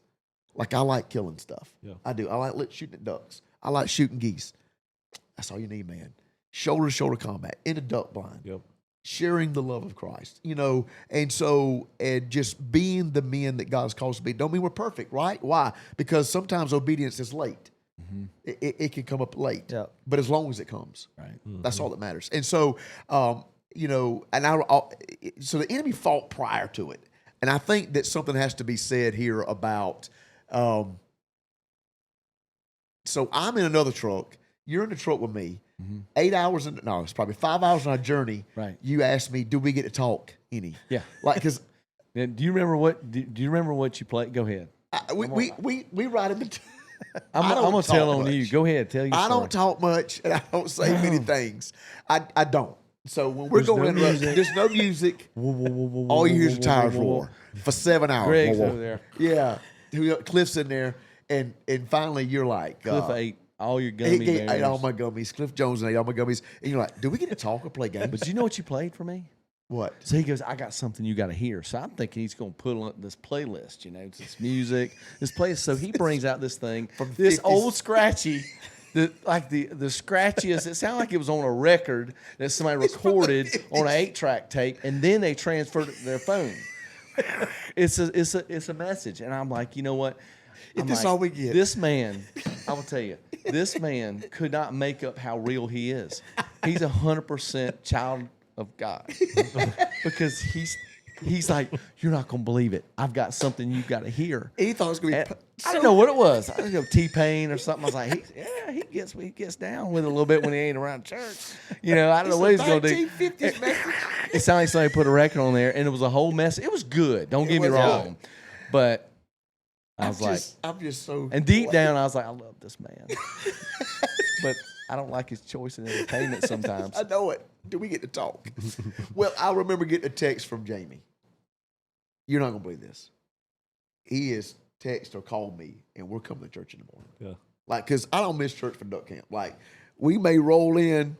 Like I like killing stuff. Yeah. I do. I like shooting at ducks. I like shooting geese. That's all you need, man. Shoulder to shoulder combat in a duck blind. Yep. Sharing the love of Christ, and just being the men that God's called us to be. Don't mean we're perfect, right? Why? Because sometimes obedience is late. Mm-hmm. It can come up late, but as long as it comes, right? Mm-hmm. That's all that matters. And so, so the enemy fought prior to it, and I think that something has to be said here about. So I'm in another truck. You're in the truck with me. Mm-hmm. 8 hours it's probably 5 hours on our journey. Right. You asked me, do we get to talk any? Yeah. Like, because do you remember what you played? Go ahead. We ride in the. I'm gonna tell on you. Go ahead, tell you. I don't talk much, and I don't say many things. I don't. So when we're going, there's no music. All you hear is the tires roar for 7 hours. Greg's over there. Yeah, Cliff's in there, and finally you're like, Cliff ate all your gummy bears. He ate all my gummies. Cliff Jones ate all my gummies, and you're like, do we get to talk or play games? But you know what you played for me? What? So he goes, I got something you got to hear. So I'm thinking he's going to put on this playlist, this music, this playlist. So he brings out this thing from this 50s. Old scratchy, the scratchiest. It sounded like it was on a record that somebody recorded on an 8-track tape, and then they transferred it to their phone. It's a message, and I'm like, you know what? If this all we get, this man, I will tell you, this man could not make up how real he is. He's 100% child of God, because he's like, you're not gonna believe it. I've got something you've got to hear. He thought it was gonna be. I didn't know what it was. I didn't know T-Pain or something. I was like, he gets down with it a little bit when he ain't around church. I don't know what he's gonna do. It sounded like somebody put a record on there, and it was a whole mess. It was good. Don't get me wrong, but I'm just so. And deep down, I was like, I love this man, but I don't like his choice in entertainment sometimes. I know it. Do we get to talk? Well, I remember getting a text from Jamie. You're not going to believe this. He has texted or called me, and we're coming to church in the morning. Yeah. Like, because I don't miss church for duck camp. Like, we may roll in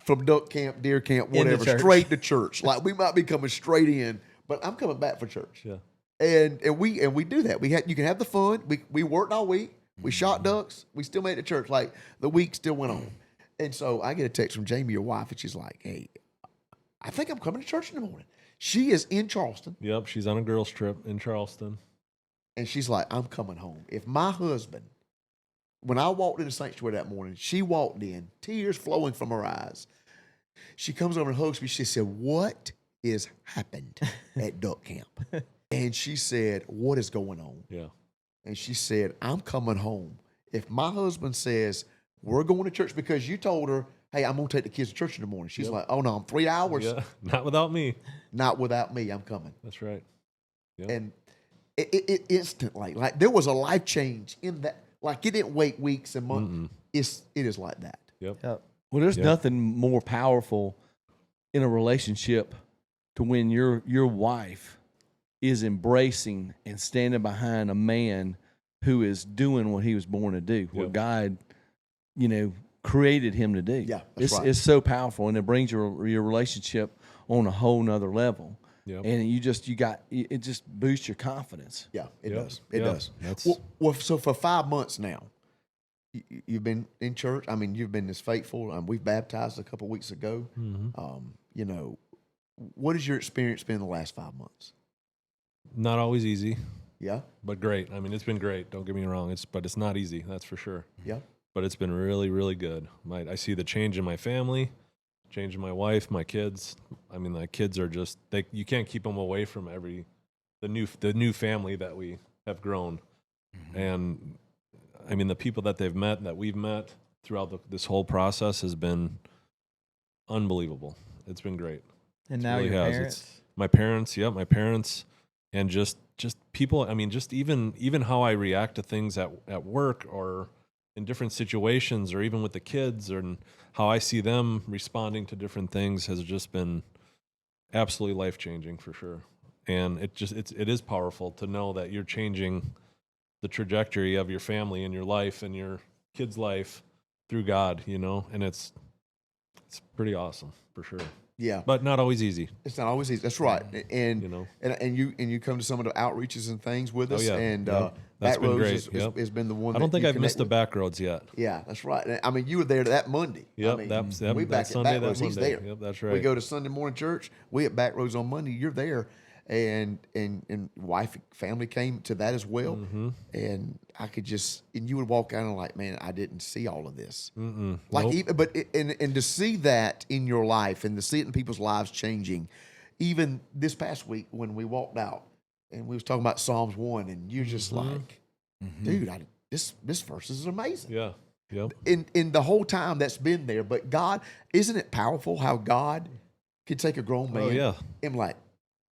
from duck camp, deer camp, whatever, straight to church. Like, we might be coming straight in, but I'm coming back for church. Yeah. And we do that. You can have the fun. We worked all week. We shot ducks. We still made it to church. Like, the week still went on. And so I get a text from Jamie, your wife, and she's like, hey, I think I'm coming to church in the morning. She is in Charleston. Yep, she's on a girls' trip in Charleston. And she's like, I'm coming home. If my husband, when I walked in the sanctuary that morning, she walked in, tears flowing from her eyes. She comes over and hugs me. She said, what is happened at duck camp? And she said, what is going on? Yeah. And she said, I'm coming home. If my husband says, we're going to church because you told her, hey, I'm going to take the kids to church in the morning. She's like, oh, no, I'm 3 hours. Yeah. Not without me. Not without me. I'm coming. That's right. Yep. And it instantly, like there was a life change in that. Like it didn't wait weeks and months. It is like that. Yep. Well, there's nothing more powerful in a relationship to when your wife is embracing and standing behind a man who is doing what he was born to do, what God, created him to do. Yeah, it's so powerful, and it brings your relationship on a whole nother level. Yep. And it just boosts your confidence. Yeah, it does. It does. Well, so for 5 months now, you've been in church. I mean, you've been this faithful. We've baptized a couple weeks ago. Mm-hmm. What has your experience been in the last 5 months? Not always easy. Yeah. but great. I mean, it's been great. Don't get me wrong. But it's not easy. That's for sure. Yeah. But it's been really, really good. I see the change in my family, change in my wife, my kids. I mean, my kids are just you can't keep them away from the new family that we have grown. Mm-hmm. And I mean, the people that they've met, that we've met throughout this whole process has been unbelievable. It's been great. And now really your parents? My parents, and just people. I mean, just even how I react to things at work or in different situations, or even with the kids, and how I see them responding to different things has just been absolutely life-changing for sure. And it is powerful to know that you're changing the trajectory of your family and your life and your kid's life through God, and it's pretty awesome for sure. Yeah, but not always easy. It's not always easy. That's right. And you come to some of the outreaches and things with us. Oh, yeah. And that's been Backroads great. has been the one. I don't think I've missed the Backroads yet. Yeah, that's right. I mean, you were there that Monday. Yep, I mean, we back Sunday. that Monday. He's there. Yep, that's right. We go to Sunday morning church. We at Backroads on Monday. You're there, and wife family came to that as well. Mm-hmm. And I could and you would walk out and like, man, I didn't see all of this. Mm-mm. Like, nope. And to see that in your life and to see it in people's lives changing, even this past week when we walked out and we was talking about Psalms 1, and you're just like, dude, this verse is amazing. Yeah. Yep. In the whole time that's been there, but God, isn't it powerful how God could take a grown man and like,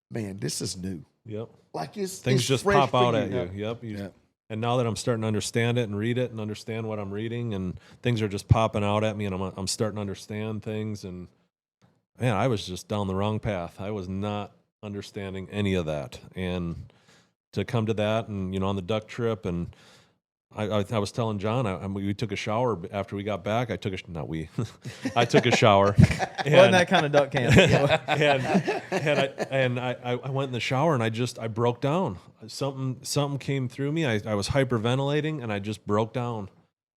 man, this is new. Yep. Like things just fresh pop out you. at you. Yep. And now that I'm starting to understand it and read it and understand what I'm reading, and things are just popping out at me, and I'm starting to understand things. And man, I was just down the wrong path. I was not understanding any of that. And to come to that, and on the duck trip, and I was telling John, we took a shower after we got back. I took a shower. Wasn't that kind of duck camp? and I went in the shower and I broke down. Something came through me. I was hyperventilating and I just broke down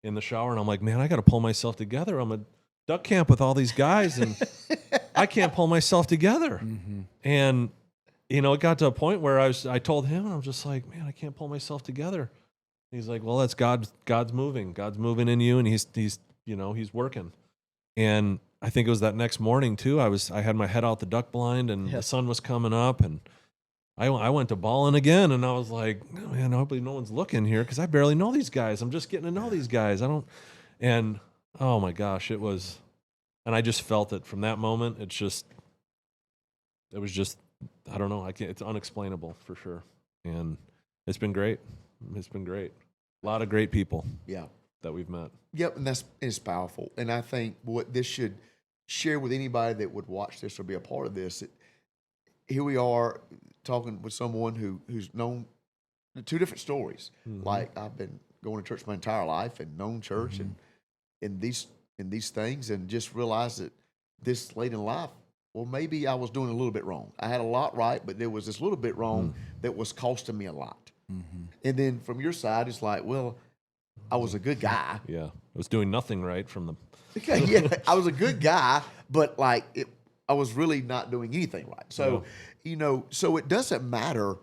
in the shower. And I'm like, man, I got to pull myself together. I'm at duck camp with all these guys and I can't pull myself together. Mm-hmm. And it got to a point where I told him, and I was just like, man, I can't pull myself together. He's like, well, that's God's moving. God's moving in you, and he's working. And I think it was that next morning too. I had my head out the duck blind, and the sun was coming up, and I went to bawling again, and I was like, oh, man, hopefully no one's looking here because I barely know these guys. I'm just getting to know these guys. And oh my gosh, it was, and I just felt it from that moment. It was just, I don't know. It's unexplainable for sure, and it's been great. It's been great. A lot of great people. Yeah. That we've met. Yep, and it's powerful. And I think what this should share with anybody that would watch this or be a part of this. Here we are talking with someone who's known two different stories. Mm-hmm. Like I've been going to church my entire life and known church mm-hmm. and in these things, and just realized that this late in life, well, maybe I was doing a little bit wrong. I had a lot right, but there was this little bit wrong that was costing me a lot. Mm-hmm. And then from your side, it's like, well, I was a good guy. Yeah, I was doing nothing right from the. Yeah, I was a good guy, but I was really not doing anything right. So, so it doesn't matter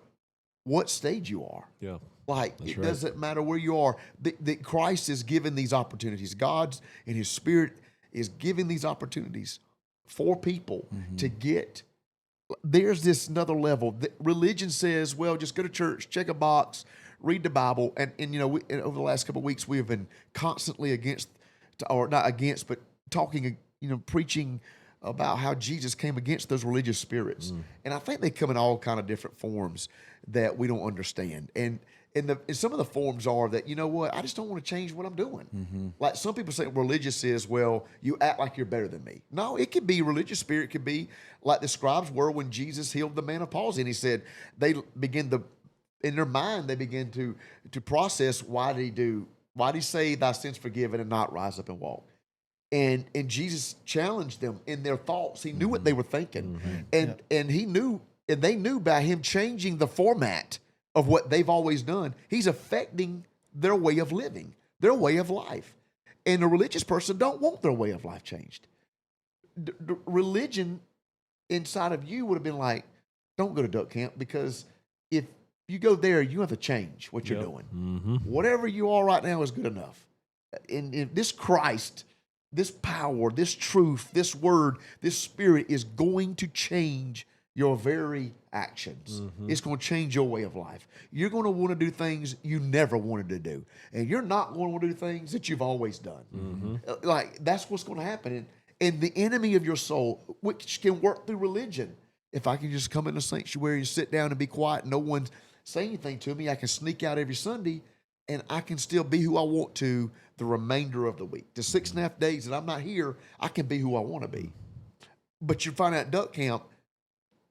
what stage you are. Yeah, Doesn't matter where you are. That Christ is giving these opportunities. God and His Spirit is giving these opportunities for people to get. There's this another level. Religion says, well, just go to church, check a box, read the Bible. And over the last couple of weeks, we have been constantly not against, but talking, preaching about how Jesus came against those religious spirits. And I think they come in all kind of different forms that we don't understand. And some of the forms are that, I just don't want to change what I'm doing. Mm-hmm. Like some people say religious is, well, you act like you're better than me. No, it could be religious spirit. It could be like the scribes were when Jesus healed the man of palsy. And He said in their mind, they begin to process, why did He say thy sins forgiven and not rise up and walk? And Jesus challenged them in their thoughts. He knew what they were thinking. Mm-hmm. And He knew, and they knew by Him changing the format of what they've always done, He's affecting their way of living, their way of life. And a religious person don't want their way of life changed. The religion inside of you would have been like, don't go to duck camp, because if you go there, you have to change what you're doing. Mm-hmm. Whatever you are right now is good enough. In this Christ, this power, this truth, this word, this spirit is going to change your very actions. It's going to change your way of life. You're going to want to do things you never wanted to do. And you're not going to want to do things that you've always done. Like, that's what's going to happen. And the enemy of your soul, which can work through religion. If I can just come in the sanctuary and sit down and be quiet and no one say anything to me, I can sneak out every Sunday and I can still be who I want to the remainder of the week. The 6.5 days that I'm not here, I can be who I want to be. But you find out at Duck Camp,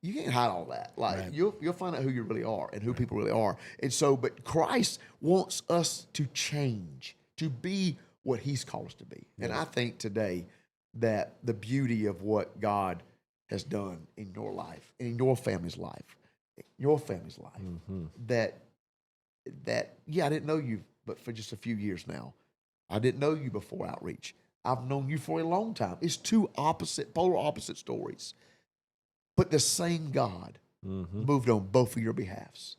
you can't hide all that. Like, you'll find out who you really are and who people really are. And so, but Christ wants us to change, to be what he's called us to be. And I think today that the beauty of what God has done in your life, in your family's life, that I didn't know you, but for just a few years now. I didn't know you before outreach. I've known you for a long time. It's two polar opposite stories. But the same God moved on both of your behalves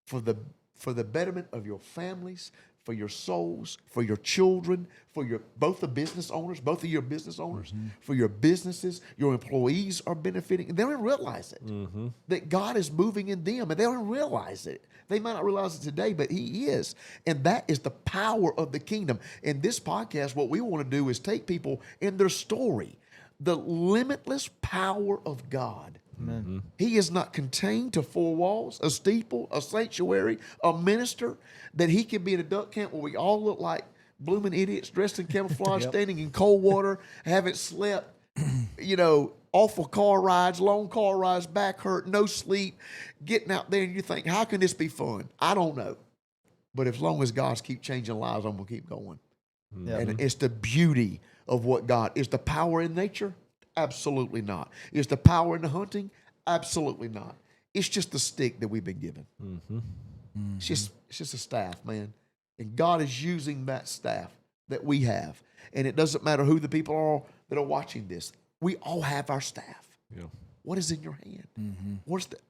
for the betterment of your families, for your souls, for your children, for both of your business owners, for your businesses. Your employees are benefiting, and they don't even realize it. That God is moving in them, and they don't even realize it. They might not realize it today, but he is. And that is the power of the kingdom. In this podcast, what we want to do is take people in their story, the limitless power of God. Amen. He is not contained to four walls, a steeple, a sanctuary, a minister, that he can be in a duck camp where we all look like blooming idiots dressed in camouflage, standing in cold water, haven't slept, awful car rides, long car rides, back hurt, no sleep, getting out there, and you think, how can this be fun? I don't know. But as long as God's keep changing lives, I'm going to keep going. And it's the beauty of what God is. The power in nature? Absolutely not. Is the power in the hunting? Absolutely not. It's just the stick that we've been given. It's just a staff, man. And God is using that staff that we have. And it doesn't matter who the people are that are watching this. We all have our staff. Yeah. What is in your hand?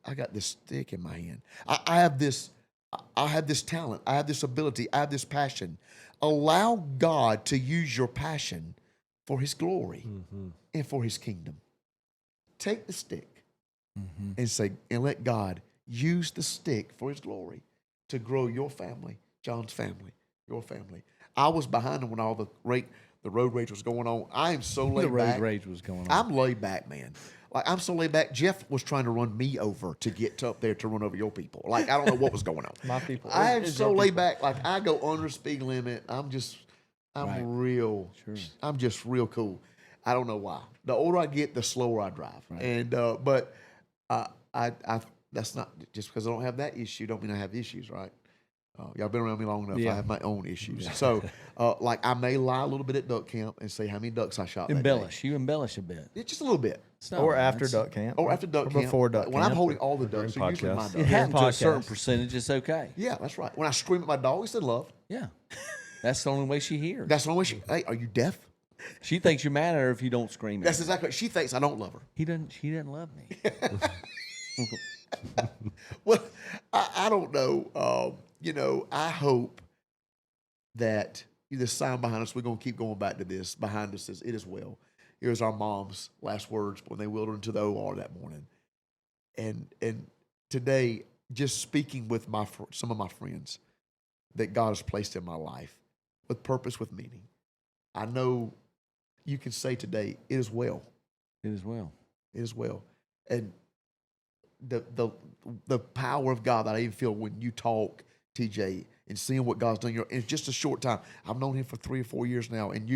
I got this stick in my hand. I have this talent. I have this ability. I have this passion. Allow God to use your passion for his glory and for his kingdom. Take the stick and let God use the stick for his glory to grow your family, John's family, your family. I was behind him when all the road rage was going on. I am so laid back. The road rage was going on. I'm laid back, man. Like, I'm so laid back. Jeff was trying to run me over to get up there to run over your people. Like, I don't know what was going on. My people. I am so laid back. Like, I go under speed limit. I'm just real cool. I don't know why. The older I get, the slower I drive. Right. And but I that's not just because I don't have that issue. Don't mean I have issues, right? Y'all been around me long enough. I have my own issues. So, like, I may lie a little bit at duck camp and say how many ducks I shot. Embellish. You embellish a bit. It's just a little bit. Or after duck camp. Or after duck camp. Before duck camp. When I'm holding all the ducks, they're usually my ducks. It happens to a certain percentage. It's okay. Yeah, that's right. When I scream at my dog, he said love. Yeah. That's the only way she hears. That's the only way she. Hey, are you deaf? She thinks you're mad at her if you don't scream at her. That's exactly right. She thinks I don't love her. She doesn't love me. Well, I don't know. I hope that the sign behind us, we're going to keep going back to this. Behind us is, it is well. Here's our mom's last words when they wheeled her into the OR that morning. And today, just speaking with some of my friends that God has placed in my life with purpose, with meaning. I know you can say today, it is well. It is well. It is well. And the power of God that I even feel when you talk, TJ, and seeing what God's done in just a short time. I've known him for 3 or 4 years now, and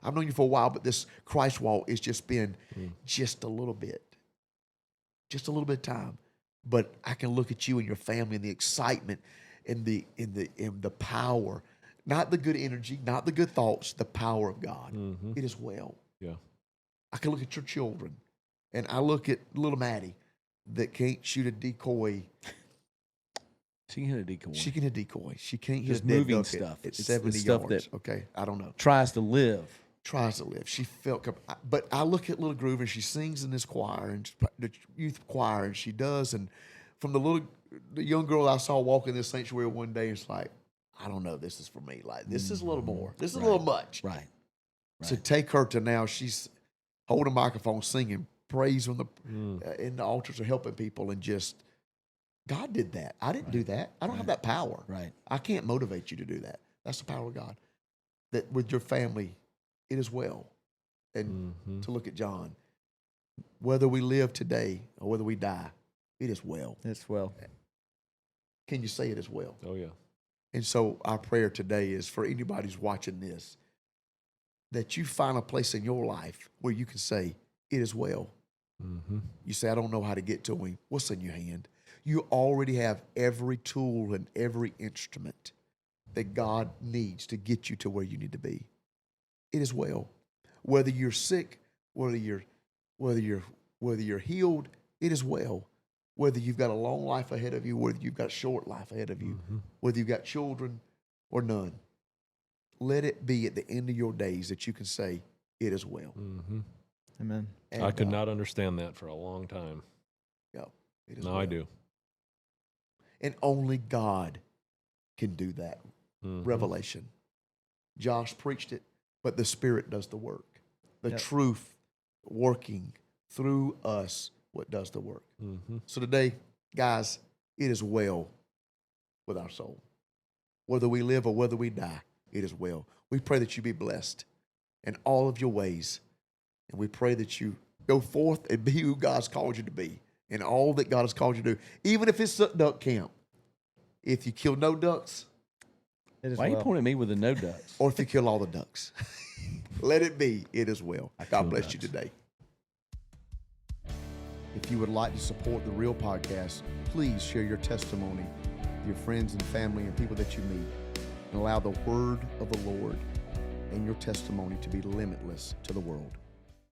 I've known you for a while, but this Christ walk has just been just a little bit of time. But I can look at you and your family and the excitement and the power, not the good energy, not the good thoughts, the power of God. It is well. Yeah. I can look at your children, and I look at little Maddie that can't shoot a decoy. She can hit a decoy. She can hit a decoy. She can't just hit a dead moving duck stuff. at 70 stuff yards. that okay, I don't know. Tries to live. She felt, but I look at little Groove and she sings in this choir and the youth choir and she does, and from the young girl I saw walk in this sanctuary one day, it's like, I don't know, this is for me. Like, this is a little more. This is a little much. Right. To take her to now, she's holding a microphone, singing praise on in the altars are helping people, and just God did that. I didn't do that. I don't have that power. Right. I can't motivate you to do that. That's the power of God. That with your family, it is well. And to look at John, whether we live today or whether we die, it is well. It's well. Can you say it is well? Oh, yeah. And so our prayer today is for anybody who's watching this, that you find a place in your life where you can say, it is well. You say, I don't know how to get to him. What's in your hand? You already have every tool and every instrument that God needs to get you to where you need to be. It is well. Whether you're sick, whether you're healed, it is well. Whether you've got a long life ahead of you, whether you've got a short life ahead of you, whether you've got children or none, let it be at the end of your days that you can say, it is well. Amen. And, I could not understand that for a long time. Yeah, it is Now well. I do. And only God can do that. Revelation. Josh preached it, but the Spirit does the work. The truth working through us, what does the work. So today, guys, it is well with our soul. Whether we live or whether we die, it is well. We pray that you be blessed in all of your ways. And we pray that you go forth and be who God's called you to be in all that God has called you to do. Even if it's duck camp. If you kill no ducks, It is Why are you well. pointing at me with the no ducks? or if you kill all the ducks, let it be. It is well. God kill bless ducks. you today. If you would like to support the Real Podcast, please share your testimony with your friends and family and people that you meet, and allow the word of the Lord and your testimony to be limitless to the world.